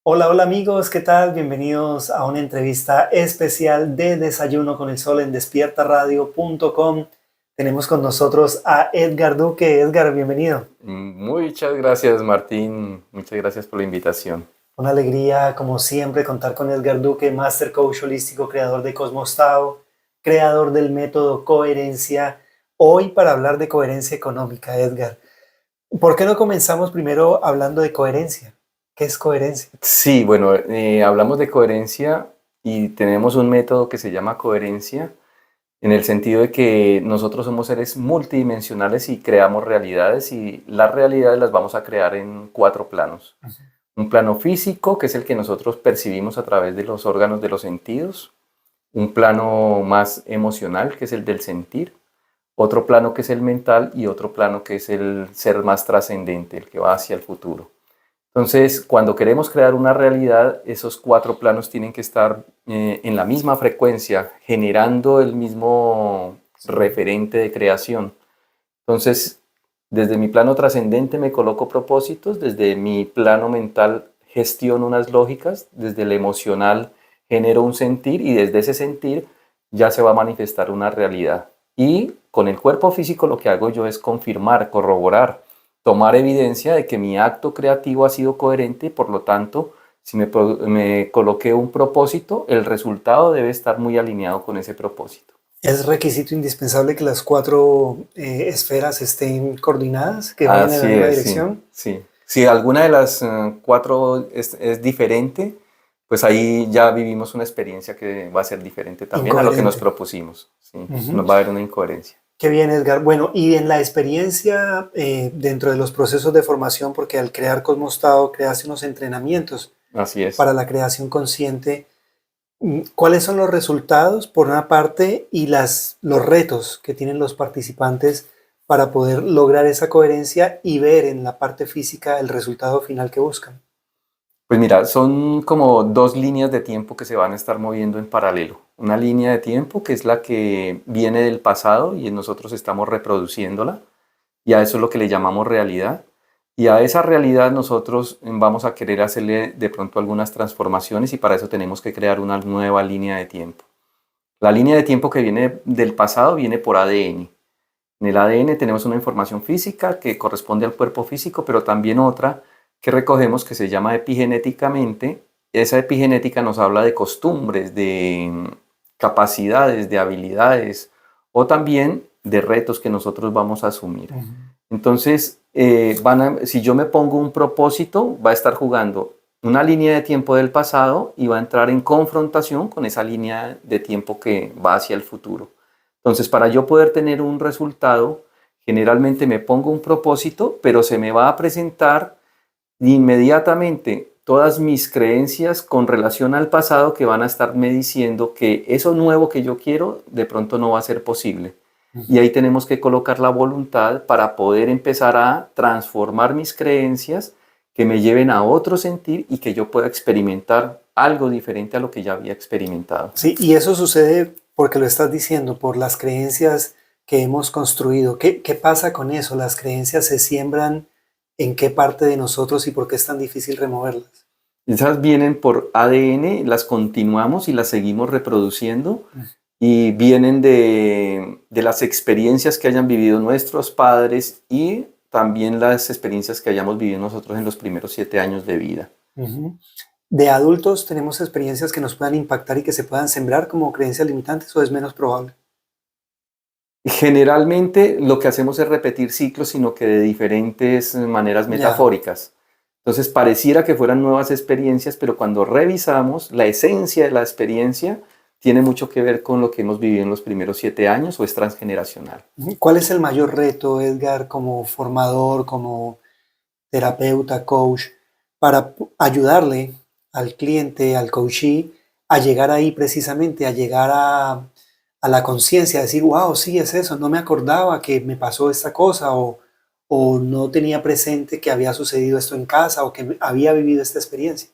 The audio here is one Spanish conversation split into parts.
Hola, hola amigos, ¿qué tal? Bienvenidos a una entrevista especial de Desayuno con el Sol en despiertaradio.com. Tenemos con nosotros a Edgar Duque. Edgar, bienvenido. Muchas gracias, Martín. Muchas gracias por la invitación. Una alegría, como siempre, contar con Edgar Duque, Master Coach Holístico, creador de Cosmos Tao, creador del método Coherencia. Hoy para hablar de coherencia económica, Edgar. ¿Por qué no comenzamos primero hablando de coherencia? ¿Qué es coherencia? Sí, bueno, hablamos de coherencia y tenemos un método que se llama coherencia en el sentido de que nosotros somos seres multidimensionales y creamos realidades y las realidades las vamos a crear en cuatro planos. Un plano físico, que es el que nosotros percibimos a través de los órganos de los sentidos. Un plano más emocional, que es el del sentir. Otro plano que es el mental y otro plano que es el ser más trascendente, el que va hacia el futuro. Entonces, cuando queremos crear una realidad, esos cuatro planos tienen que estar en la misma frecuencia, generando el mismo referente de creación. Entonces, desde mi plano trascendente me coloco propósitos, desde mi plano mental gestiono unas lógicas, desde el emocional genero un sentir y desde ese sentir ya se va a manifestar una realidad. Y con el cuerpo físico lo que hago yo es confirmar, corroborar, tomar evidencia de que mi acto creativo ha sido coherente y por lo tanto, si me coloqué un propósito, el resultado debe estar muy alineado con ese propósito. Es requisito indispensable que las cuatro esferas estén coordinadas, que vayan en la Así misma es, sí, dirección. sí. Si alguna de las cuatro es diferente, pues ahí ya vivimos una experiencia que va a ser diferente también a lo que nos Incoherente. propusimos. Sí, Ujú. nos va a haber una incoherencia. Qué bien, Edgar. Bueno, y en la experiencia dentro de los procesos de formación, porque al crear Cosmos Tao creaste unos entrenamientos Así es. para la creación consciente. ¿Cuáles son los resultados, por una parte, y los retos que tienen los participantes para poder lograr esa coherencia y ver en la parte física el resultado final que buscan? Pues mira, son como dos líneas de tiempo que se van a estar moviendo en paralelo. Una línea de tiempo que es la que viene del pasado y nosotros estamos reproduciéndola, y a eso es lo que le llamamos realidad. Y a esa realidad nosotros vamos a querer hacerle de pronto algunas transformaciones y para eso tenemos que crear una nueva línea de tiempo. La línea de tiempo que viene del pasado viene por ADN. En el ADN tenemos una información física que corresponde al cuerpo físico, pero también otra que recogemos que se llama epigenéticamente. Esa epigenética nos habla de costumbres, de capacidades, de habilidades o también de retos que nosotros vamos a asumir. Ujú. Entonces, si yo me pongo un propósito, va a estar jugando una línea de tiempo del pasado y va a entrar en confrontación con esa línea de tiempo que va hacia el futuro. Entonces, para yo poder tener un resultado, generalmente me pongo un propósito, pero se me va a presentar inmediatamente todas mis creencias con relación al pasado que van a estarme diciendo que eso nuevo que yo quiero de pronto no va a ser posible. Y Ujú. ahí tenemos que colocar la voluntad para poder empezar a transformar mis creencias que me lleven a otro sentir y que yo pueda experimentar algo diferente a lo que ya había experimentado. Sí, y eso sucede porque lo estás diciendo, por las creencias que hemos construido. ¿Qué pasa con eso? ¿Las creencias se siembran en qué parte de nosotros y por qué es tan difícil removerlas? Esas vienen por ADN, las continuamos y las seguimos reproduciendo y vienen de las experiencias que hayan vivido nuestros padres y también las experiencias que hayamos vivido nosotros en los primeros 7 años de vida. Ujú. ¿De adultos tenemos experiencias que nos puedan impactar y que se puedan sembrar como creencias limitantes o es menos probable? Generalmente lo que hacemos es repetir ciclos, sino que de diferentes maneras Ya. metafóricas. Entonces pareciera que fueran nuevas experiencias, pero cuando revisamos la esencia de la experiencia, tiene mucho que ver con lo que hemos vivido en los primeros 7 años o es transgeneracional. ¿Cuál es el mayor reto, Edgar, como formador, como terapeuta, coach, para ayudarle al cliente, al coachee, a llegar ahí precisamente, a llegar a la conciencia, a decir, wow, sí, es eso, no me acordaba que me pasó esta cosa o no tenía presente que había sucedido esto en casa o que había vivido esta experiencia?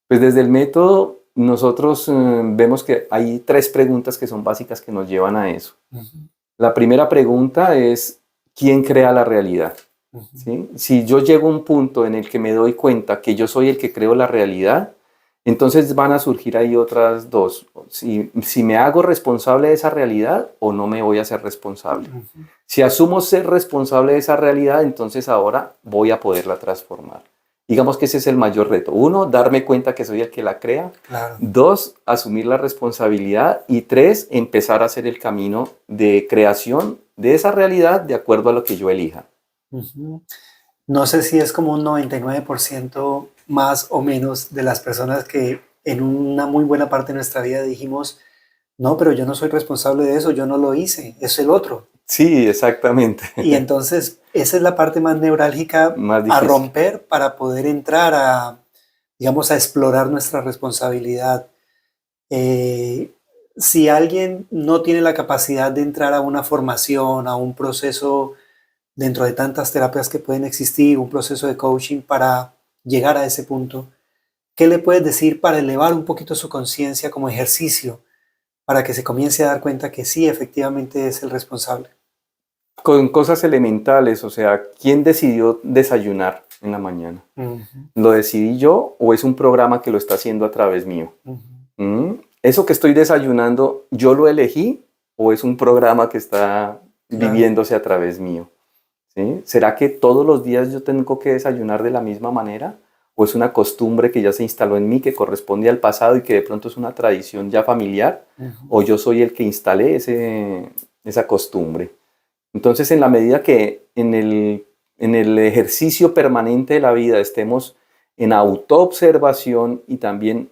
Pues desde el método nosotros vemos que hay tres preguntas que son básicas que nos llevan a eso. Ujú. La primera pregunta es, ¿quién crea la realidad? Ujú, ¿sí? Si yo llego a un punto en el que me doy cuenta que yo soy el que creo la realidad, entonces van a surgir ahí otras dos. Si me hago responsable de esa realidad o no me voy a ser responsable. ujú, Si asumo ser responsable de esa realidad, entonces ahora voy a poderla transformar. Digamos que ese es el mayor reto. Uno, darme cuenta que soy el que la crea. claro. Dos, asumir la responsabilidad. Y tres, empezar a hacer el camino de creación de esa realidad de acuerdo a lo que yo elija. Ujú. No sé si es como un 99% más o menos de las personas que en una muy buena parte de nuestra vida dijimos, no, pero yo no soy responsable de eso, yo no lo hice, es el otro. Sí, exactamente. Y entonces esa es la parte más neurálgica Más a difícil. romper para poder entrar a, digamos, a explorar nuestra responsabilidad. Eh, si alguien no tiene la capacidad de entrar a una formación, a un proceso dentro de tantas terapias que pueden existir, un proceso de coaching para llegar a ese punto, ¿qué le puedes decir para elevar un poquito su conciencia como ejercicio, para que se comience a dar cuenta que sí, efectivamente es el responsable? Con cosas elementales, o sea, ¿quién decidió desayunar en la mañana? Ujú, ¿Lo decidí yo o es un programa que lo está haciendo a través mío? ujú, ¿Mm? ¿Eso que estoy desayunando, yo lo elegí o es un programa que está claro. viviéndose a través mío? ¿Sí? ¿Será que todos los días yo tengo que desayunar de la misma manera? ¿O es una costumbre que ya se instaló en mí, que corresponde al pasado y que de pronto es una tradición ya familiar? Ujú, ¿O yo soy el que instalé esa costumbre? Entonces, en la medida que en el ejercicio permanente de la vida estemos en autoobservación y también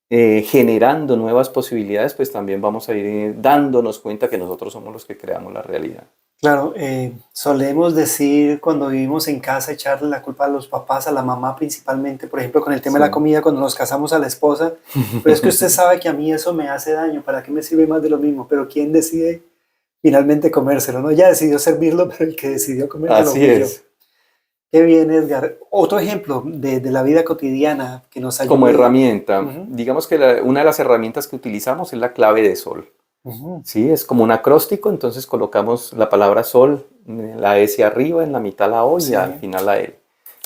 generando nuevas posibilidades, pues también vamos a ir dándonos cuenta que nosotros somos los que creamos la realidad. claro, solemos decir cuando vivimos en casa echarle la culpa a los papás, a la mamá principalmente, por ejemplo, con el tema de la Sí. comida, cuando nos casamos a la esposa, pero es que usted sabe que a mí eso me hace daño, ¿para qué me sirve más de lo mismo? Pero ¿quién decide finalmente comérselo? ¿No? Ella decidió servirlo, pero el que decidió comérselo Así fui yo. es. Qué bien, Edgar. Otro ejemplo de la vida cotidiana que nos Como ayude. herramienta, Ujú, digamos que una de las herramientas que utilizamos es la clave de sol. ujú, Sí, es como un acróstico, entonces colocamos la palabra sol, la S arriba, en la mitad la O y sí, al final la L.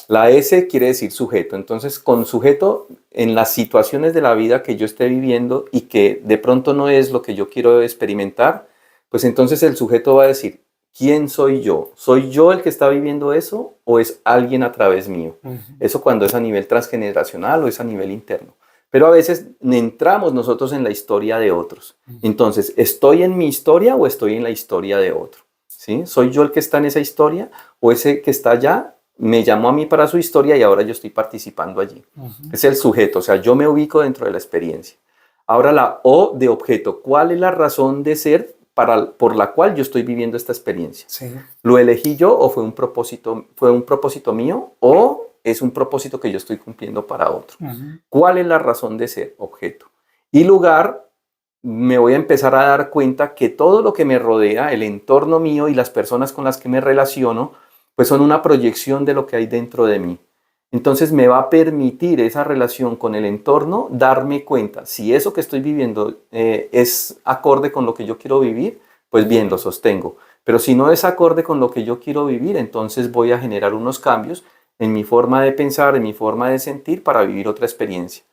La S quiere decir sujeto, entonces con sujeto en las situaciones de la vida que yo esté viviendo y que de pronto no es lo que yo quiero experimentar, pues entonces el sujeto va a decir, ¿quién soy yo? ¿Soy yo el que está viviendo eso o es alguien a través mío? ujú, Eso cuando es a nivel transgeneracional o es a nivel interno. Pero a veces entramos nosotros en la historia de otros. ujú, Entonces, ¿estoy en mi historia o estoy en la historia de otro? ¿Sí? ¿Soy yo el que está en esa historia o ese que está allá me llamó a mí para su historia y ahora yo estoy participando allí? ujú, Es el sujeto, o sea, yo me ubico dentro de la experiencia. Ahora la O de objeto, ¿cuál es la razón de ser por la cual yo estoy viviendo esta experiencia? sí, ¿Lo elegí yo o fue un propósito mío o es un propósito que yo estoy cumpliendo para otro? ujú, ¿Cuál es la razón de ser objeto? Y lugar, me voy a empezar a dar cuenta que todo lo que me rodea, el entorno mío y las personas con las que me relaciono, pues son una proyección de lo que hay dentro de mí. Entonces me va a permitir esa relación con el entorno darme cuenta si eso que estoy viviendo es acorde con lo que yo quiero vivir, pues bien, lo sostengo. Pero si no es acorde con lo que yo quiero vivir, entonces voy a generar unos cambios en mi forma de pensar, en mi forma de sentir para vivir otra experiencia.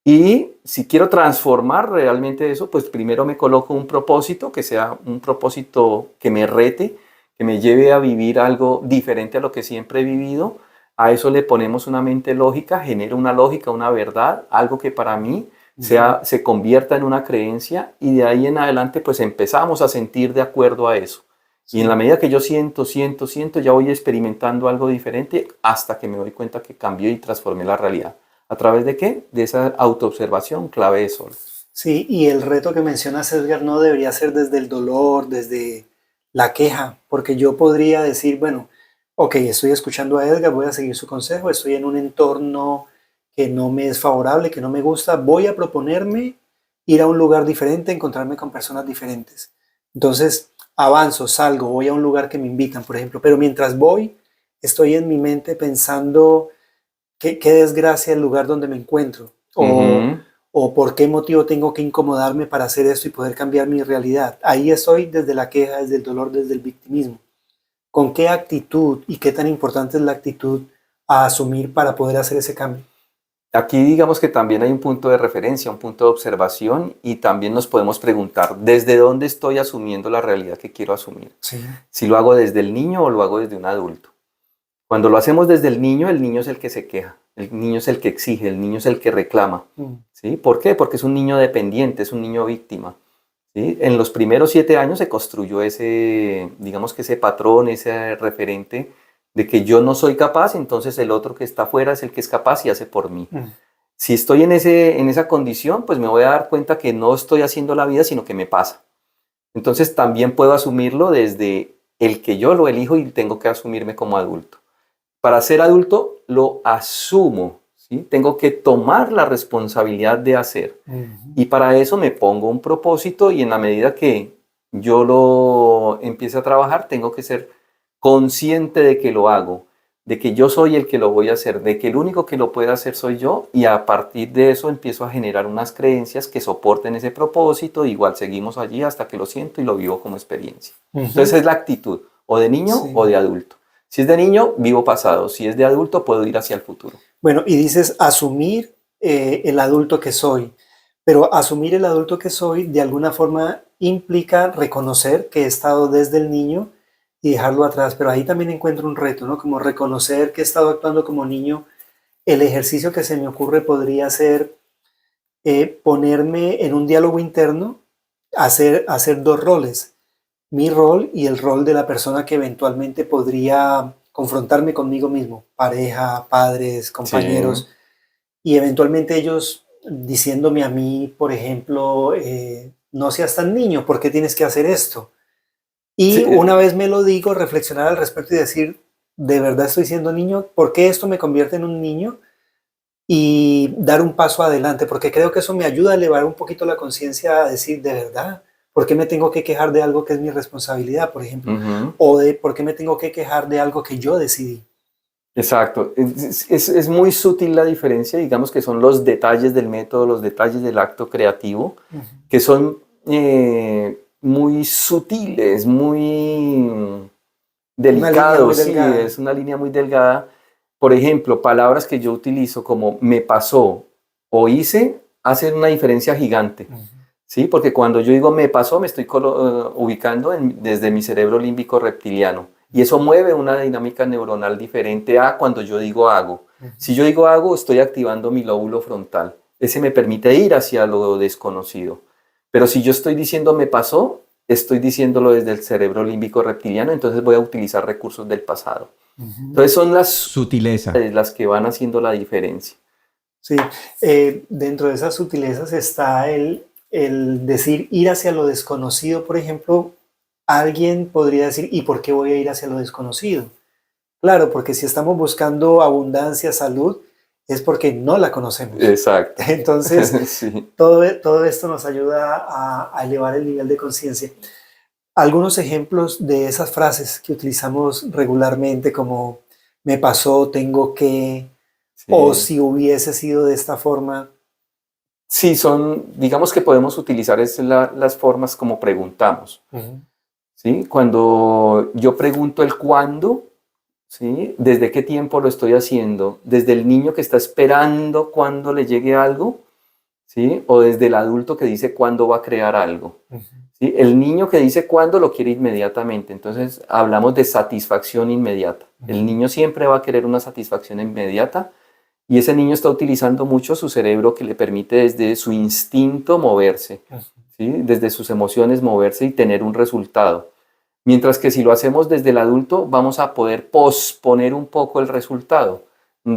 Y si quiero transformar realmente eso, pues primero me coloco un propósito, que sea un propósito que me rete, que me lleve a vivir algo diferente a lo que siempre he vivido. A eso le ponemos una mente lógica, genera una lógica, una verdad, algo que para mí ujú, se convierta en una creencia y de ahí en adelante pues empezamos a sentir de acuerdo a eso. Y en la sí. medida que yo siento, ya voy experimentando algo diferente hasta que me doy cuenta que cambió y transformé la realidad. ¿A través de qué? De esa autoobservación clave de sol. Sí, y el reto que mencionas, Edgar, no debería ser desde el dolor, desde la queja, porque yo podría decir, bueno, ok, estoy escuchando a Edgar, voy a seguir su consejo, estoy en un entorno que no me es favorable, que no me gusta, voy a proponerme ir a un lugar diferente, encontrarme con personas diferentes. Entonces, avanzo, salgo, voy a un lugar que me invitan, por ejemplo, pero mientras voy, estoy en mi mente pensando qué desgracia el lugar donde me encuentro Ujú. o por qué motivo tengo que incomodarme para hacer esto y poder cambiar mi realidad. Ahí estoy desde la queja, desde el dolor, desde el victimismo. ¿Con qué actitud y qué tan importante es la actitud a asumir para poder hacer ese cambio? Aquí digamos que también hay un punto de referencia, un punto de observación y también nos podemos preguntar desde dónde estoy asumiendo la realidad que quiero asumir. Sí. Si lo hago desde el niño o lo hago desde un adulto. Cuando lo hacemos desde el niño es el que se queja, el niño es el que exige, el niño es el que reclama. ¿Sí? ¿Por qué? Porque es un niño dependiente, es un niño víctima. ¿Sí? En los primeros 7 años se construyó ese, digamos que ese patrón, ese referente de que yo no soy capaz, entonces el otro que está afuera es el que es capaz y hace por mí. Si estoy en esa condición, pues me voy a dar cuenta que no estoy haciendo la vida, sino que me pasa. Entonces también puedo asumirlo desde el que yo lo elijo y tengo que asumirme como adulto. Para ser adulto lo asumo, ¿sí? Tengo que tomar la responsabilidad de hacer. Y para eso me pongo un propósito y en la medida que yo lo empiece a trabajar, tengo que ser consciente de que lo hago, de que yo soy el que lo voy a hacer, de que el único que lo puede hacer soy yo y a partir de eso empiezo a generar unas creencias que soporten ese propósito, igual seguimos allí hasta que lo siento y lo vivo como experiencia. Entonces es la actitud, o de niño o de adulto. Si es de niño, vivo pasado, si es de adulto, puedo ir hacia el futuro. Bueno, y dices asumir el adulto que soy, pero asumir el adulto que soy de alguna forma implica reconocer que he estado desde el niño y dejarlo atrás, pero ahí también encuentro un reto, ¿no? Como reconocer que he estado actuando como niño. El ejercicio que se me ocurre podría ser ponerme en un diálogo interno, hacer 2 roles, mi rol y el rol de la persona que eventualmente podría confrontarme conmigo mismo, pareja, padres, compañeros, y eventualmente ellos diciéndome a mí, por ejemplo, no seas tan niño, ¿por qué tienes que hacer esto? Y una vez me lo digo, reflexionar al respecto y decir, ¿de verdad estoy siendo niño? ¿Por qué esto me convierte en un niño? Y dar un paso adelante, porque creo que eso me ayuda a elevar un poquito la conciencia a decir, ¿de verdad? ¿Por qué me tengo que quejar de algo que es mi responsabilidad, por ejemplo? O de ¿por qué me tengo que quejar de algo que yo decidí? Exacto. Es muy sutil la diferencia, digamos que son los detalles del método, los detalles del acto creativo, que son muy sutiles, muy delicados. Sí, es una línea muy delgada. Por ejemplo, palabras que yo utilizo como me pasó o hice hacen una diferencia gigante. ¿Sí? Porque cuando yo digo me pasó, me estoy ubicando desde mi cerebro límbico reptiliano. Y eso mueve una dinámica neuronal diferente a cuando yo digo hago. Si yo digo hago, estoy activando mi lóbulo frontal. Ese me permite ir hacia lo desconocido. Pero si yo estoy diciendo me pasó, estoy diciéndolo desde el cerebro límbico reptiliano, entonces voy a utilizar recursos del pasado. Entonces son las sutilezas las que van haciendo la diferencia. Sí, dentro de esas sutilezas está el decir ir hacia lo desconocido, por ejemplo. Alguien podría decir, ¿y por qué voy a ir hacia lo desconocido? Claro, porque si estamos buscando abundancia, salud, es porque no la conocemos. Exacto. Entonces, sí. todo esto nos ayuda a elevar el nivel de conciencia. Algunos ejemplos de esas frases que utilizamos regularmente como me pasó, tengo que, o si hubiese sido de esta forma. Sí, digamos que podemos utilizar las formas como preguntamos. ¿Sí? Cuando yo pregunto el cuándo, ¿sí? ¿Desde qué tiempo lo estoy haciendo? ¿Desde el niño que está esperando cuándo le llegue algo? ¿Sí? O desde el adulto que dice cuándo va a crear algo. ¿Sí? El niño que dice cuándo lo quiere inmediatamente. Entonces hablamos de satisfacción inmediata. El niño siempre va a querer una satisfacción inmediata y ese niño está utilizando mucho su cerebro que le permite desde su instinto moverse, ¿sí? Desde sus emociones moverse y tener un resultado. Mientras que si lo hacemos desde el adulto, vamos a poder posponer un poco el resultado.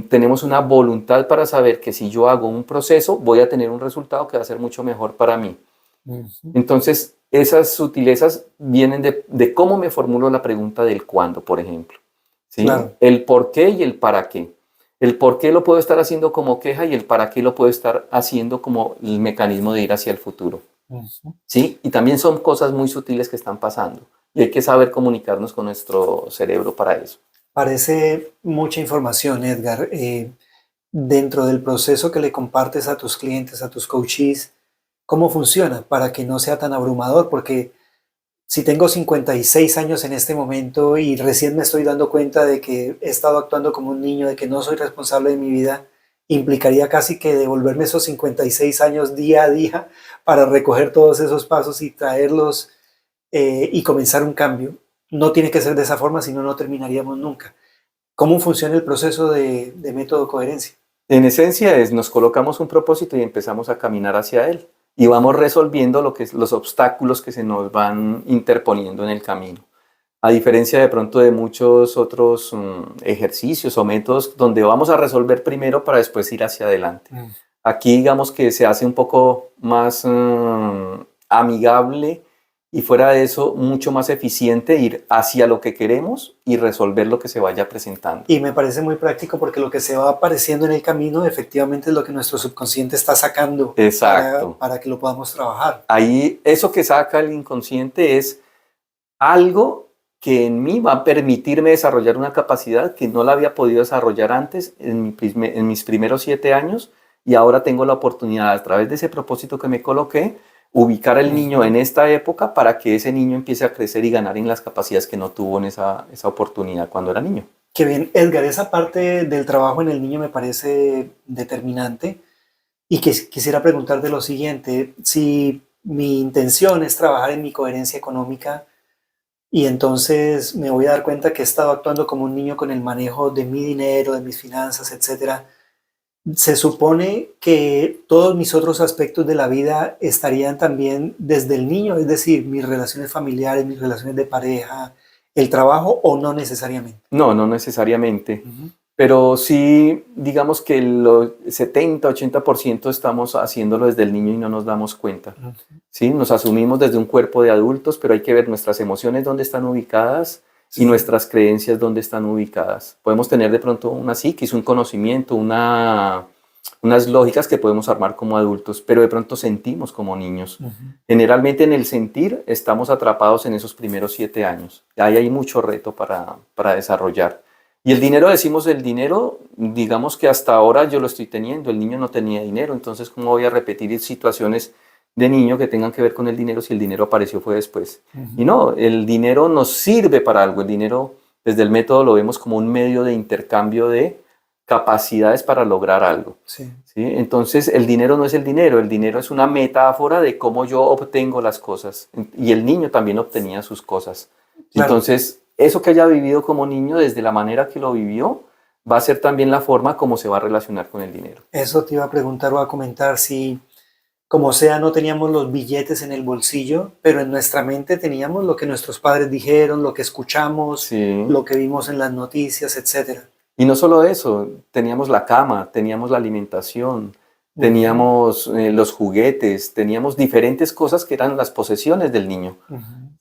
Tenemos una voluntad para saber que si yo hago un proceso, voy a tener un resultado que va a ser mucho mejor para mí. Entonces, esas sutilezas vienen de cómo me formulo la pregunta del cuándo, por ejemplo. ¿Sí? Claro. El por qué y el para qué. El por qué lo puedo estar haciendo como queja y el para qué lo puedo estar haciendo como el mecanismo de ir hacia el futuro. ¿Sí? Y también son cosas muy sutiles que están pasando. Y hay que saber comunicarnos con nuestro cerebro para eso. Parece mucha información, Edgar. Dentro del proceso que le compartes a tus clientes, a tus coaches, ¿cómo funciona para que no sea tan abrumador? Porque si tengo 56 años en este momento y recién me estoy dando cuenta de que he estado actuando como un niño, de que no soy responsable de mi vida, implicaría casi que devolverme esos 56 años día a día para recoger todos esos pasos y traerlos y comenzar un cambio. No tiene que ser de esa forma, si no, no terminaríamos nunca. ¿Cómo funciona el proceso de método coherencia? En esencia es, nos colocamos un propósito y empezamos a caminar hacia él. Y vamos resolviendo lo que es, los obstáculos que se nos van interponiendo en el camino. A diferencia de pronto de muchos otros ejercicios o métodos donde vamos a resolver primero para después ir hacia adelante. Aquí digamos que se hace un poco más amigable y fuera de eso mucho más eficiente ir hacia lo que queremos y resolver lo que se vaya presentando. Y me parece muy práctico porque lo que se va apareciendo en el camino efectivamente es lo que nuestro subconsciente está sacando. Exacto. Para que lo podamos trabajar. Ahí eso que saca el inconsciente es algo que en mí va a permitirme desarrollar una capacidad que no la había podido desarrollar antes en mis primeros 7 años y ahora tengo la oportunidad a través de ese propósito que me coloqué ubicar al niño en esta época para que ese niño empiece a crecer y ganar en las capacidades que no tuvo en esa oportunidad cuando era niño. Qué bien, Edgar, esa parte del trabajo en el niño me parece determinante y que quisiera preguntarte lo siguiente, si mi intención es trabajar en mi coherencia económica y entonces me voy a dar cuenta que he estado actuando como un niño con el manejo de mi dinero, de mis finanzas, etcétera. Se supone que todos mis otros aspectos de la vida estarían también desde el niño, es decir, mis relaciones familiares, mis relaciones de pareja, el trabajo, o no necesariamente. No, no necesariamente. Pero sí, digamos que el 70-80% estamos haciéndolo desde el niño y no nos damos cuenta. ¿Sí? Nos asumimos desde un cuerpo de adultos, pero hay que ver nuestras emociones dónde están ubicadas y nuestras creencias dónde están ubicadas. Podemos tener de pronto una psiquis, un conocimiento, unas lógicas que podemos armar como adultos, pero de pronto sentimos como niños. Generalmente en el sentir estamos atrapados en esos primeros 7 años. Ahí hay mucho reto para desarrollar. Y el dinero, decimos el dinero, digamos que hasta ahora yo lo estoy teniendo, el niño no tenía dinero, entonces ¿cómo voy a repetir situaciones de niño que tengan que ver con el dinero si el dinero apareció fue después? Y no, el dinero nos sirve para algo, el dinero desde el método lo vemos como un medio de intercambio de capacidades para lograr algo. ¿Sí? Entonces el dinero no es el dinero es una metáfora de cómo yo obtengo las cosas y el niño también obtenía sus cosas. Claro. Entonces eso que haya vivido como niño desde la manera que lo vivió va a ser también la forma como se va a relacionar con el dinero. Eso te iba a preguntar o a comentar si como sea no teníamos los billetes en el bolsillo, pero en nuestra mente teníamos lo que nuestros padres dijeron, lo que escuchamos, lo que vimos en las noticias, etcétera. Y no solo eso, teníamos la cama, teníamos la alimentación, teníamos los juguetes, teníamos diferentes cosas que eran las posesiones del niño.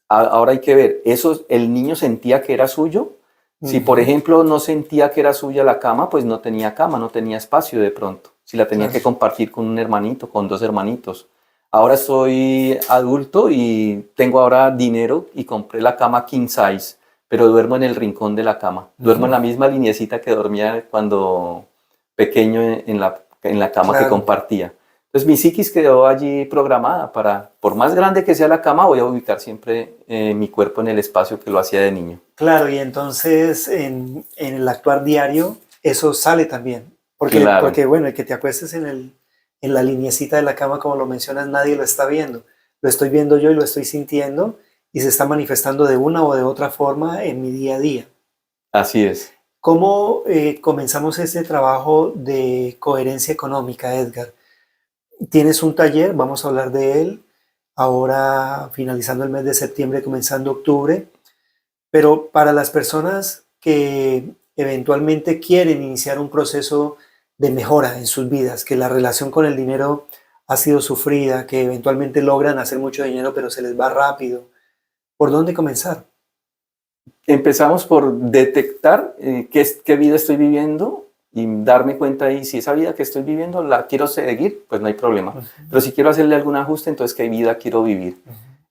Ahora hay que ver, ¿eso el niño sentía que era suyo? Si, por ejemplo, no sentía que era suya la cama, pues no tenía cama, no tenía espacio de pronto. Si la tenía que compartir con un hermanito, con 2 hermanitos. Ahora soy adulto y tengo ahora dinero y compré la cama king size, pero duermo en el rincón de la cama. Duermo en la misma lineecita que dormía cuando pequeño en la cama que compartía. Entonces mi psiquis quedó allí programada para, por más grande que sea la cama, voy a ubicar siempre mi cuerpo en el espacio que lo hacía de niño. Claro, y entonces en el actuar diario eso sale también. Porque bueno, el que te acuestes en la lineecita de la cama, como lo mencionas, nadie lo está viendo. Lo estoy viendo yo y lo estoy sintiendo y se está manifestando de una o de otra forma en mi día a día. Así es. ¿Cómo comenzamos este trabajo de coherencia económica, Edgar? Tienes un taller, vamos a hablar de él, ahora finalizando el mes de septiembre, comenzando octubre, pero para las personas que eventualmente quieren iniciar un proceso de mejora en sus vidas, que la relación con el dinero ha sido sufrida, que eventualmente logran hacer mucho dinero pero se les va rápido, ¿por dónde comenzar? Empezamos por detectar qué vida estoy viviendo y darme cuenta y si esa vida que estoy viviendo la quiero seguir, pues no hay problema. Pero si quiero hacerle algún ajuste, entonces qué vida quiero vivir.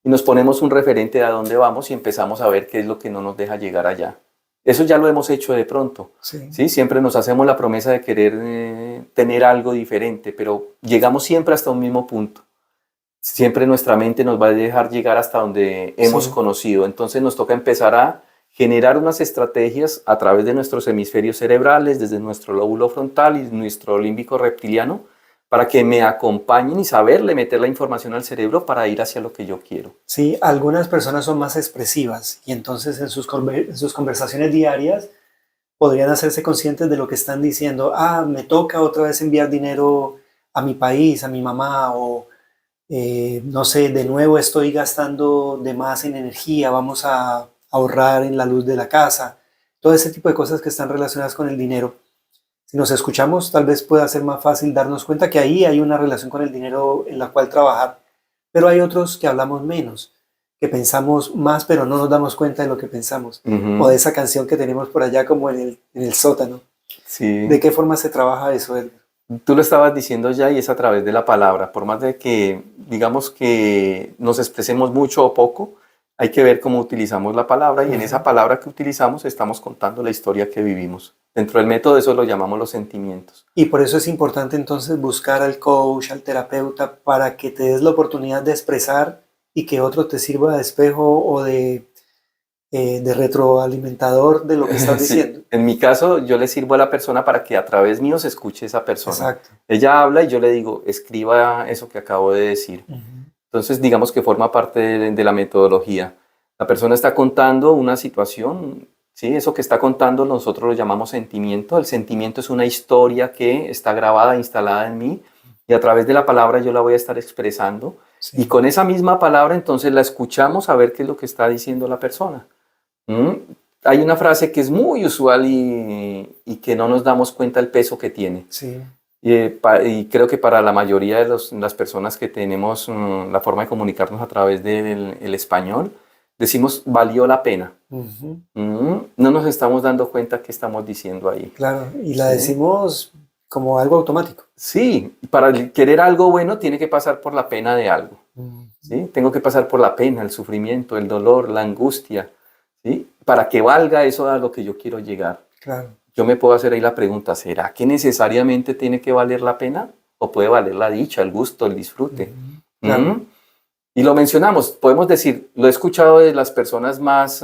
Y nos ponemos un referente de a dónde vamos y empezamos a ver qué es lo que no nos deja llegar allá. Eso ya lo hemos hecho de pronto. ¿Sí? Siempre nos hacemos la promesa de querer tener algo diferente, pero llegamos siempre hasta un mismo punto. Siempre nuestra mente nos va a dejar llegar hasta donde hemos Sí. conocido. Entonces nos toca empezar a generar unas estrategias a través de nuestros hemisferios cerebrales, desde nuestro lóbulo frontal y nuestro límbico reptiliano, para que me acompañen y saberle meter la información al cerebro para ir hacia lo que yo quiero. Sí, algunas personas son más expresivas y entonces en sus conversaciones diarias podrían hacerse conscientes de lo que están diciendo. Ah, me toca otra vez enviar dinero a mi país, a mi mamá, o no sé, de nuevo estoy gastando de más en energía, vamos a ahorrar en la luz de la casa. Todo ese tipo de cosas que están relacionadas con el dinero. Si nos escuchamos, tal vez pueda ser más fácil darnos cuenta que ahí hay una relación con el dinero en la cual trabajar, pero hay otros que hablamos menos, que pensamos más, pero no nos damos cuenta de lo que pensamos. O de esa canción que tenemos por allá como en el sótano. Sí. ¿De qué forma se trabaja eso, Edgar? Tú lo estabas diciendo ya y es a través de la palabra. Por más de que digamos que nos expresemos mucho o poco, hay que ver cómo utilizamos la palabra y en esa palabra que utilizamos estamos contando la historia que vivimos. Dentro del método eso lo llamamos los sentimientos. Y por eso es importante entonces buscar al coach, al terapeuta, para que te des la oportunidad de expresar y que otro te sirva de espejo o de retroalimentador de lo que estás diciendo. Sí. En mi caso, yo le sirvo a la persona para que a través mío se escuche esa persona. Exacto. Ella habla y yo le digo, escriba eso que acabo de decir. Entonces, digamos que forma parte de la metodología. La persona está contando una situación, ¿sí? Eso que está contando nosotros lo llamamos sentimiento. El sentimiento es una historia que está grabada, instalada en mí, y a través de la palabra yo la voy a estar expresando. Sí. Y con esa misma palabra, entonces la escuchamos a ver qué es lo que está diciendo la persona. Hay una frase que es muy usual y que no nos damos cuenta el peso que tiene. Sí. Y creo que para la mayoría de las personas que tenemos la forma de comunicarnos a través del el español, decimos valió la pena. No nos estamos dando cuenta qué estamos diciendo ahí. Claro, y la ¿Sí? decimos como algo automático. Sí, para querer algo bueno tiene que pasar por la pena de algo. ¿Sí? Tengo que pasar por la pena, el sufrimiento, el dolor, la angustia, ¿sí? Para que valga eso a lo que yo quiero llegar. Claro. Yo me puedo hacer ahí la pregunta, ¿será que necesariamente tiene que valer la pena? ¿O puede valer la dicha, el gusto, el disfrute? Claro. Y lo mencionamos, podemos decir, lo he escuchado de las personas más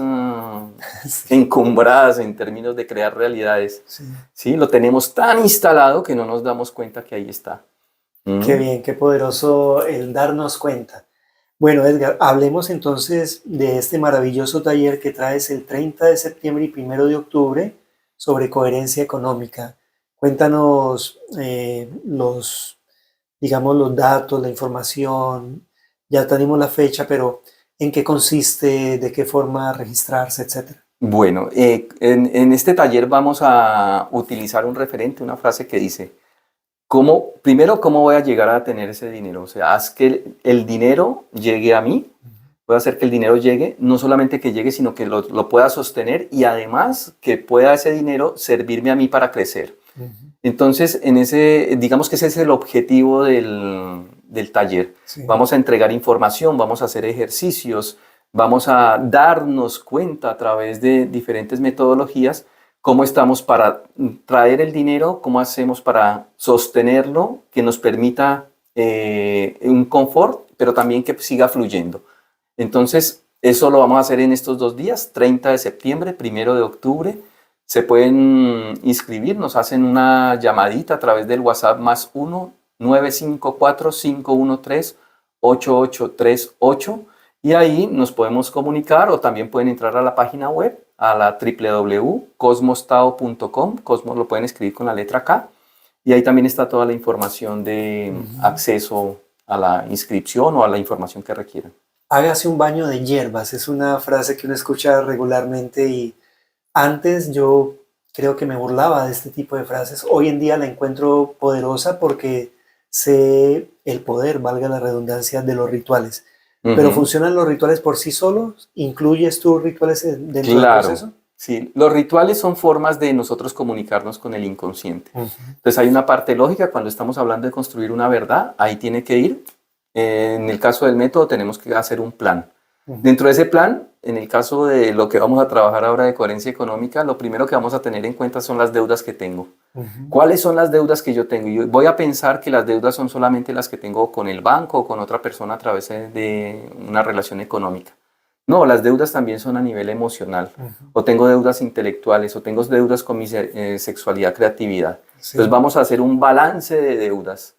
encumbradas en términos de crear realidades. Sí. Sí, lo tenemos tan instalado que no nos damos cuenta que ahí está. Qué bien, qué poderoso el darnos cuenta. Bueno, Edgar, hablemos entonces de este maravilloso taller que traes el 30 de septiembre y 1 de octubre sobre coherencia económica. Cuéntanos digamos, los datos, la información. Ya tenemos la fecha, pero ¿en qué consiste? ¿De qué forma registrarse, etcétera? Bueno, en este taller vamos a utilizar un referente, una frase que dice, primero, ¿cómo voy a llegar a tener ese dinero? O sea, haz que el dinero llegue a mí, voy a hacer que el dinero llegue, no solamente que llegue, sino que lo pueda sostener y además que pueda ese dinero servirme a mí para crecer. Entonces, digamos que ese es el objetivo del taller. Sí. Vamos a entregar información, vamos a hacer ejercicios, vamos a darnos cuenta a través de diferentes metodologías cómo estamos para traer el dinero, cómo hacemos para sostenerlo, que nos permita un confort, pero también que siga fluyendo. Entonces, eso lo vamos a hacer en estos 2 días, 30 de septiembre, 1 de octubre. Se pueden inscribir, nos hacen una llamadita a través del WhatsApp más 1-954-513-8838 y ahí nos podemos comunicar o también pueden entrar a la página web, a la www.cosmostao.com, Cosmos lo pueden escribir con la letra K y ahí también está toda la información de acceso a la inscripción o a la información que requieran. Hágase un baño de hierbas, es una frase que uno escucha regularmente y antes yo creo que me burlaba de este tipo de frases. Hoy en día la encuentro poderosa porque sé el poder, valga la redundancia, de los rituales. ¿Pero funcionan los rituales por sí solos? ¿Incluyes tú rituales dentro del proceso? Sí, los rituales son formas de nosotros comunicarnos con el inconsciente. Entonces hay una parte lógica, cuando estamos hablando de construir una verdad, ahí tiene que ir. En el caso del método tenemos que hacer un plan. Dentro de ese plan, en el caso de lo que vamos a trabajar ahora de coherencia económica, lo primero que vamos a tener en cuenta son las deudas que tengo. ¿Cuáles son las deudas que yo tengo? Yo voy a pensar que las deudas son solamente las que tengo con el banco o con otra persona a través de una relación económica. No, las deudas también son a nivel emocional. O tengo deudas intelectuales, o tengo deudas con mi sexualidad, creatividad. Sí. Entonces vamos a hacer un balance de deudas.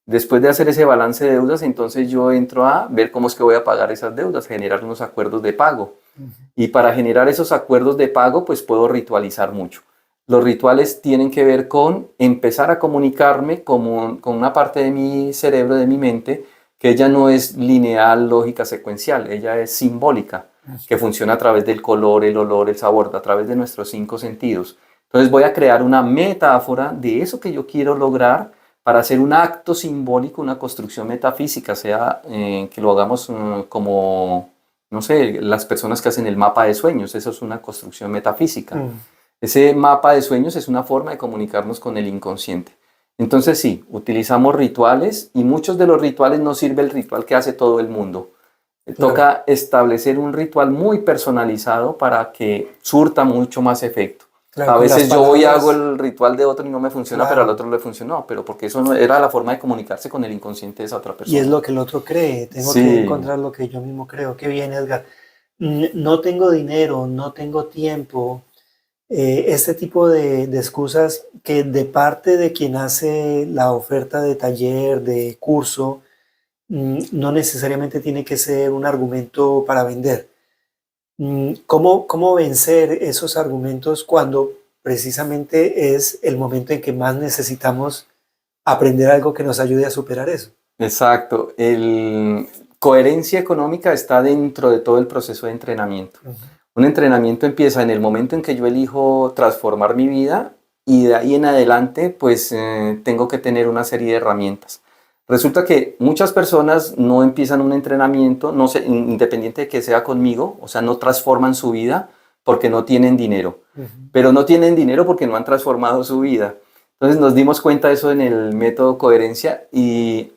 Después de hacer ese balance de deudas, entonces yo entro a ver cómo es que voy a pagar esas deudas, generar unos acuerdos de pago. Y para generar esos acuerdos de pago, pues puedo ritualizar mucho. Los rituales tienen que ver con empezar a comunicarme con una parte de mi cerebro, de mi mente, que ella no es lineal, lógica, secuencial, ella es simbólica, que funciona a través del color, el olor, el sabor, a través de nuestros 5 sentidos. Entonces voy a crear una metáfora de eso que yo quiero lograr para hacer un acto simbólico, una construcción metafísica, sea que lo hagamos como, no sé, las personas que hacen el mapa de sueños, eso es una construcción metafísica. Ese mapa de sueños es una forma de comunicarnos con el inconsciente. Entonces sí, utilizamos rituales y muchos de los rituales no sirve el ritual que hace todo el mundo. Toca establecer un ritual muy personalizado para que surta mucho más efecto. Claro, A veces yo voy y hago palabras, el ritual de otro y no me funciona, pero al claro. otro le funcionó, pero porque eso no era la forma de comunicarse con el inconsciente de esa otra Y es persona. lo que el otro cree. Tengo que Sí, encontrar lo que yo mismo creo. Qué bien, Edgar. No tengo dinero, no tengo tiempo. Este tipo de excusas que de parte de quien hace la oferta de taller, de curso, no necesariamente tiene que ser un argumento para vender. ¿Cómo vencer esos argumentos cuando precisamente es el momento en que más necesitamos aprender algo que nos ayude a superar eso? exacto. El coherencia económica está dentro de todo el proceso de entrenamiento. Un entrenamiento empieza en el momento en que yo elijo transformar mi vida y de ahí en adelante pues tengo que tener una serie de herramientas. Resulta que muchas personas no empiezan un entrenamiento, no sé, independiente de que sea conmigo, o sea, no transforman su vida porque no tienen dinero, pero no tienen dinero porque no han transformado su vida. Entonces nos dimos cuenta de eso en el método coherencia y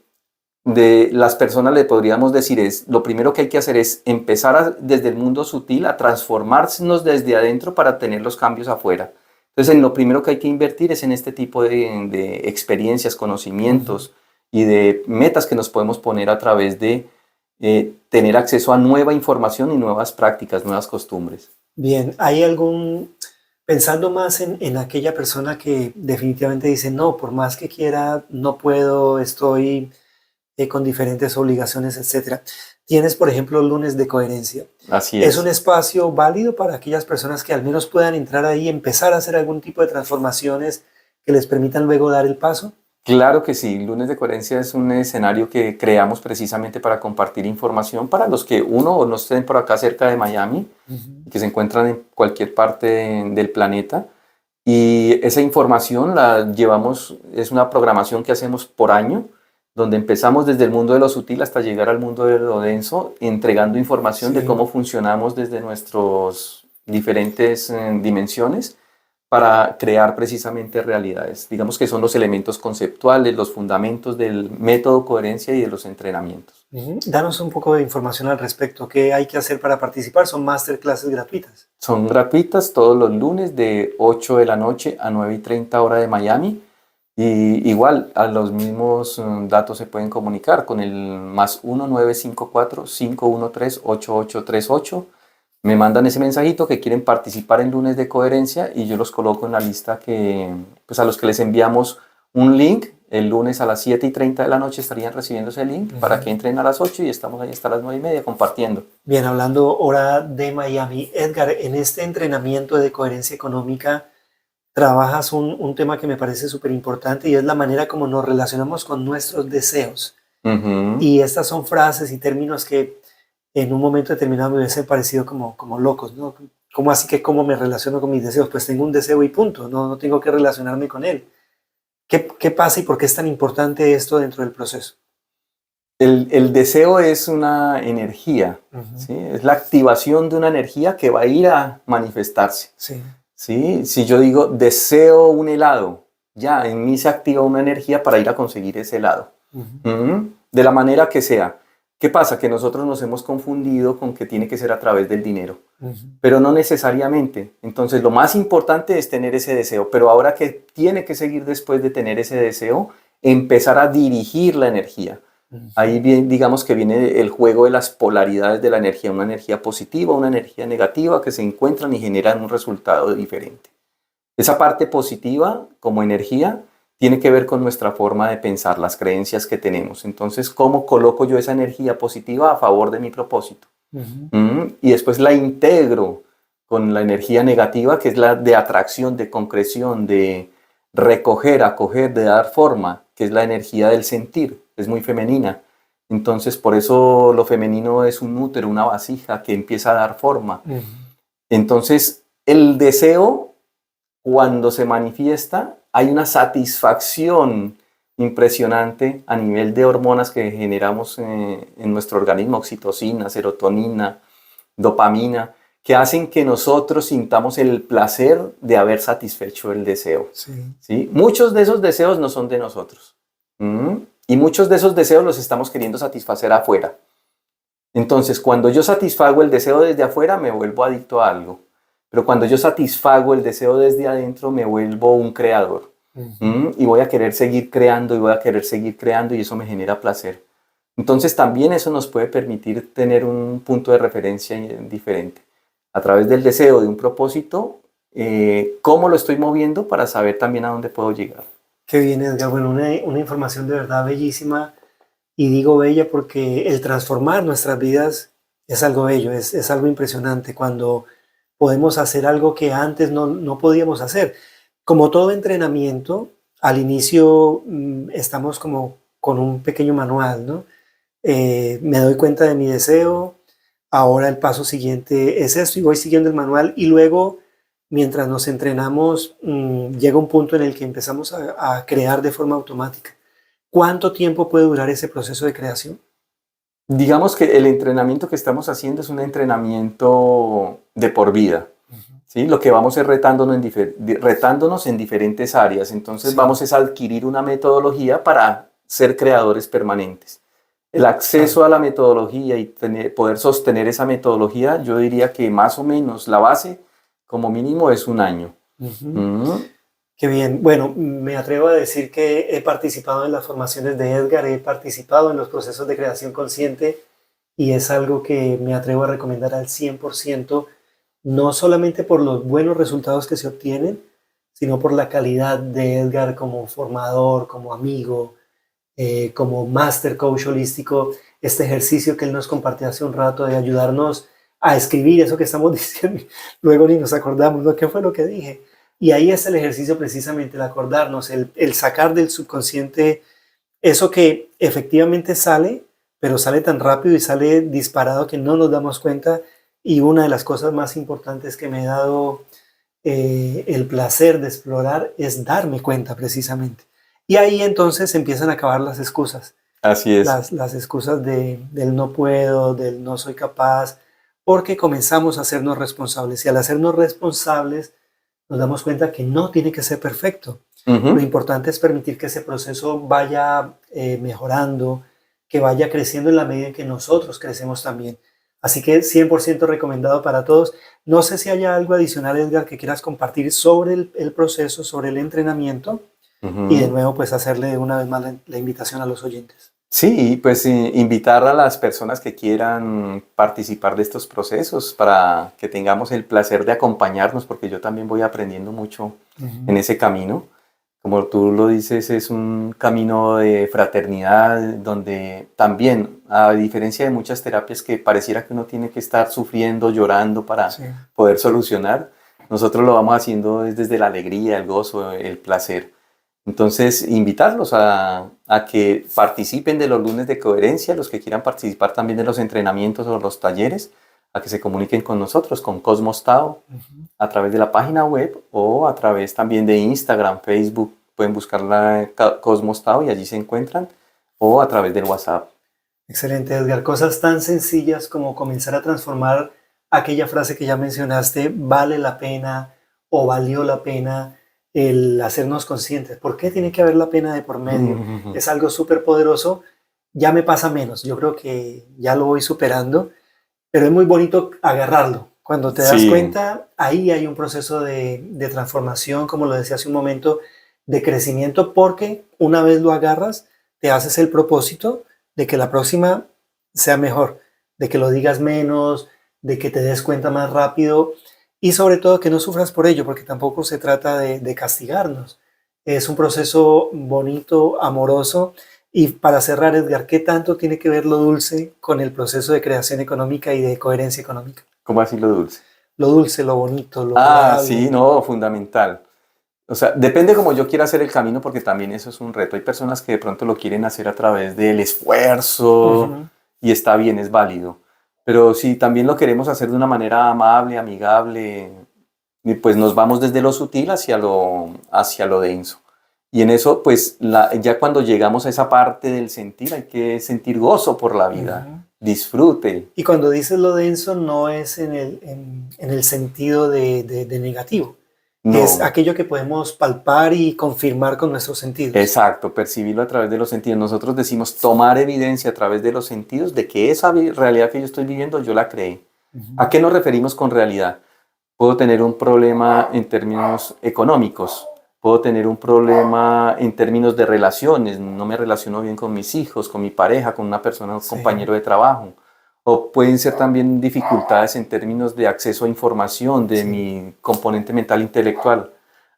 de las personas le podríamos decir es, lo primero que hay que hacer es empezar desde el mundo sutil a transformarnos desde adentro para tener los cambios afuera. Entonces, en lo primero que hay que invertir es en este tipo de experiencias, conocimientos y de metas que nos podemos poner a través de tener acceso a nueva información y nuevas prácticas, nuevas costumbres. Bien, ¿hay algún, pensando más en aquella persona que definitivamente dice, no, por más que quiera, no puedo, estoy con diferentes obligaciones, etcétera? Tienes, por ejemplo, lunes de coherencia. Así ¿Es un es. espacio válido para aquellas personas que al menos puedan entrar ahí y empezar a hacer algún tipo de transformaciones que les permitan luego dar el paso? Claro que sí, Lunes de Coherencia es un escenario que creamos precisamente para compartir información para los que uno o no estén por acá cerca de Miami, que se encuentran en cualquier parte del planeta. Y esa información la llevamos, es una programación que hacemos por año, donde empezamos desde el mundo de lo sutil hasta llegar al mundo de lo denso, entregando información de Sí. cómo funcionamos desde nuestras diferentes dimensiones para crear precisamente realidades. Digamos que son los elementos conceptuales, los fundamentos del método coherencia y de los entrenamientos. Danos un poco de información al respecto. ¿Qué hay que hacer para participar? Son masterclasses gratuitas. Son gratuitas todos los lunes de 8 de la noche a 9:30 hora de Miami. Y igual a los mismos datos se pueden comunicar con el +1 954 513 8838. Me mandan ese mensajito que quieren participar en Lunes de Coherencia y yo los coloco en la lista que, pues a los que les enviamos un link. El lunes a las 7:30 de la noche estarían recibiendo ese link para que entren a las 8 y estamos ahí hasta las 9:30 compartiendo. Bien, hablando ahora de Miami, Edgar, en este entrenamiento de coherencia económica trabajas un tema que me parece súper importante y es la manera como nos relacionamos con nuestros deseos. Ujú. Y estas son frases y términos que en un momento determinado me hubiesen parecido como locos, ¿no? ¿Cómo así que cómo me relaciono con mis deseos? Pues tengo un deseo y punto, no tengo que relacionarme con él. ¿Qué pasa y por qué es tan importante esto dentro del proceso? El deseo es una energía, ¿sí? Es la activación de una energía que va a ir a manifestarse. Sí. ¿Sí? Si yo digo deseo un helado, ya en mí se activa una energía para ir a conseguir ese helado. De la manera que sea. ¿Qué pasa? Que nosotros nos hemos confundido con que tiene que ser a través del dinero, Ujú. pero no necesariamente. Entonces, lo más importante es tener ese deseo, pero ahora que tiene que seguir después de tener ese deseo, empezar a dirigir la energía. Ahí Ujú. bien, digamos que viene el juego de las polaridades de la energía, una energía positiva, una energía negativa que se encuentran y generan un resultado diferente. Esa parte positiva como energía tiene que ver con nuestra forma de pensar, las creencias que tenemos. Entonces, ¿cómo coloco yo esa energía positiva a favor de mi propósito? Ujú. Y después la integro con la energía negativa, que es la de atracción, de concreción, de recoger, acoger, de dar forma, que es la energía del sentir, es muy femenina. Entonces, por eso lo femenino es un útero, una vasija que empieza a dar forma. Ujú. Entonces, el deseo, cuando se manifiesta, hay una satisfacción impresionante a nivel de hormonas que generamos en nuestro organismo, oxitocina, serotonina, dopamina, que hacen que nosotros sintamos el placer de haber satisfecho el deseo. Sí. ¿Sí? Muchos de esos deseos no son de nosotros. Y muchos de esos deseos los estamos queriendo satisfacer afuera. Entonces, cuando yo satisfago el deseo desde afuera, me vuelvo adicto a algo. Pero cuando yo satisfago el deseo desde adentro, me vuelvo un creador. Ujú. Y voy a querer seguir creando y voy a querer seguir creando y eso me genera placer. Entonces también eso nos puede permitir tener un punto de referencia diferente. A través del deseo, de un propósito, cómo lo estoy moviendo para saber también a dónde puedo llegar. Qué bien, Edgar. Bueno, una información de verdad bellísima. Y digo bella porque el transformar nuestras vidas es algo bello, es algo impresionante cuando podemos hacer algo que antes no podíamos hacer. Como todo entrenamiento, al inicio estamos como con un pequeño manual, ¿no? Me doy cuenta de mi deseo, ahora el paso siguiente es esto y voy siguiendo el manual y luego, mientras nos entrenamos, llega un punto en el que empezamos a crear de forma automática. ¿Cuánto tiempo puede durar ese proceso de creación? Digamos que el entrenamiento que estamos haciendo es un entrenamiento de por vida. Ujú. ¿Sí? Lo que vamos es retándonos en diferentes áreas. Entonces Sí, vamos es a adquirir una metodología para ser creadores permanentes. El claro. acceso a la metodología y poder sostener esa metodología, yo diría que más o menos la base, como mínimo, es un año. Ujú. Mm, Qué bien. Bueno, me atrevo a decir que he participado en las formaciones de Edgar, he participado en los procesos de creación consciente y es algo que me atrevo a recomendar al 100%, no solamente por los buenos resultados que se obtienen, sino por la calidad de Edgar como formador, como amigo, como master coach holístico, este ejercicio que él nos compartió hace un rato de ayudarnos a escribir eso que estamos diciendo, luego ni nos acordamos, ¿no? ¿Qué fue lo que dije? Y ahí es el ejercicio precisamente, el acordarnos, el sacar del subconsciente eso que efectivamente sale, pero sale tan rápido y sale disparado que no nos damos cuenta. Y una de las cosas más importantes que me he dado el placer de explorar es darme cuenta precisamente. Y ahí entonces empiezan a acabar las excusas, así es. las excusas del no puedo, del no soy capaz, porque comenzamos a hacernos responsables. Y al hacernos responsables nos damos cuenta que no tiene que ser perfecto. Lo Ujú. importante es permitir que ese proceso vaya mejorando, que vaya creciendo en la medida en que nosotros crecemos también. Así que 100% recomendado para todos. No sé si haya algo adicional, Edgar, que quieras compartir sobre el proceso, sobre el entrenamiento y de Ujú. nuevo pues hacerle una vez más la invitación a los oyentes. Sí, pues invitar a las personas que quieran participar de estos procesos para que tengamos el placer de acompañarnos, porque yo también voy aprendiendo mucho Ujú. en ese camino. Como tú lo dices, es un camino de fraternidad donde también, a diferencia de muchas terapias que pareciera que uno tiene que estar sufriendo, llorando para Sí, poder solucionar, nosotros lo vamos haciendo desde la alegría, el gozo, el placer. Entonces, invitarlos a que participen de los lunes de coherencia, los que quieran participar también de los entrenamientos o los talleres, a que se comuniquen con nosotros, con Cosmos Tao, ujú. a través de la página web o a través también de Instagram, Facebook. Pueden buscar la Cosmos Tao y allí se encuentran, o a través del WhatsApp. Excelente, Edgar. Cosas tan sencillas como comenzar a transformar aquella frase que ya mencionaste, vale la pena o valió la pena, el hacernos conscientes. ¿Por qué tiene que haber la pena de por medio? Es algo súper poderoso ya me pasa menos. Yo creo que ya lo voy superando, pero es muy bonito agarrarlo. Cuando te das Sí, cuenta, ahí hay un proceso de transformación, como lo decía hace un momento, de crecimiento, porque una vez lo agarras, te haces el propósito de que la próxima sea mejor, de que lo digas menos, de que te des cuenta más rápido y sobre todo que no sufras por ello, porque tampoco se trata de castigarnos. Es un proceso bonito, amoroso. Y para cerrar, Edgar, ¿qué tanto tiene que ver lo dulce con el proceso de creación económica y de coherencia económica? ¿cómo así lo dulce? Lo dulce, lo bonito, lo Ah, sí, agradable. no, fundamental. O sea, depende cómo yo quiera hacer el camino, porque también eso es un reto. Hay personas que de pronto lo quieren hacer a través del esfuerzo Ujú, y está bien, es válido. Pero si también lo queremos hacer de una manera amable, amigable, y pues nos vamos desde lo sutil hacia lo denso. Y en eso, pues ya cuando llegamos a esa parte del sentir, hay que sentir gozo por la vida, ujú. disfrute. Y cuando dices lo denso, no es en el sentido de negativo. Es No, aquello que podemos palpar y confirmar con nuestros sentidos. exacto, percibirlo a través de los sentidos. Nosotros decimos tomar evidencia a través de los sentidos de que esa realidad que yo estoy viviendo yo la creé. ¿A Ujú. qué nos referimos con realidad? Puedo tener un problema en términos económicos, puedo tener un problema en términos de relaciones, no me relaciono bien con mis hijos, con mi pareja, con una persona, un Sí, compañero de trabajo. O pueden ser también dificultades en términos de acceso a información, de sí. mi componente mental intelectual.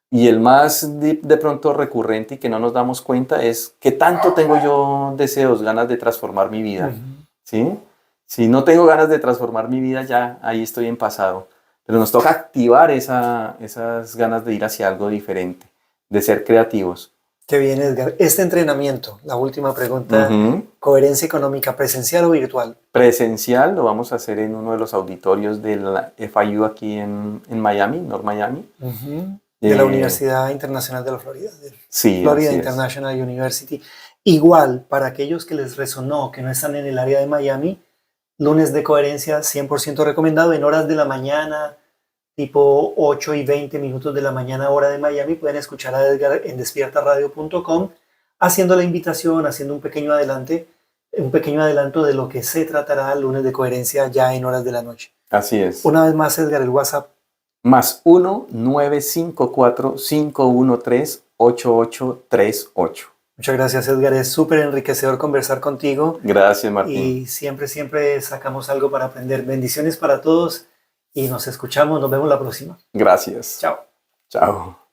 Y el más de pronto recurrente y que no nos damos cuenta es qué tanto tengo yo deseos, ganas de transformar mi vida. Ujú. ¿Sí? Si no tengo ganas de transformar mi vida, ya ahí estoy en pasado. Pero nos toca activar esas ganas de ir hacia algo diferente, de ser creativos. Qué bien, Edgar. Este entrenamiento, la última pregunta, Ujú. coherencia económica, presencial o virtual. Presencial lo vamos a hacer en uno de los auditorios de la FIU aquí en Miami, North Miami. Ujú. De la Eh, Universidad Internacional de la Florida, de sí, Florida así es. International University. Igual, para aquellos que les resonó, que no están en el área de Miami, lunes de coherencia 100% recomendado en horas de la mañana, tipo 8:20 de la mañana, hora de Miami. Pueden escuchar a Edgar en despiertaradio.com haciendo la invitación, haciendo un pequeño adelanto de lo que se tratará el lunes de coherencia ya en horas de la noche. Así es. Una vez más, Edgar, el WhatsApp. Más 1-954-513-8838. Muchas gracias, Edgar. Es súper enriquecedor conversar contigo Gracias, Martín. y siempre, siempre sacamos algo para aprender. Bendiciones para todos y nos escuchamos. Nos vemos la próxima. Gracias. Chao. Chao.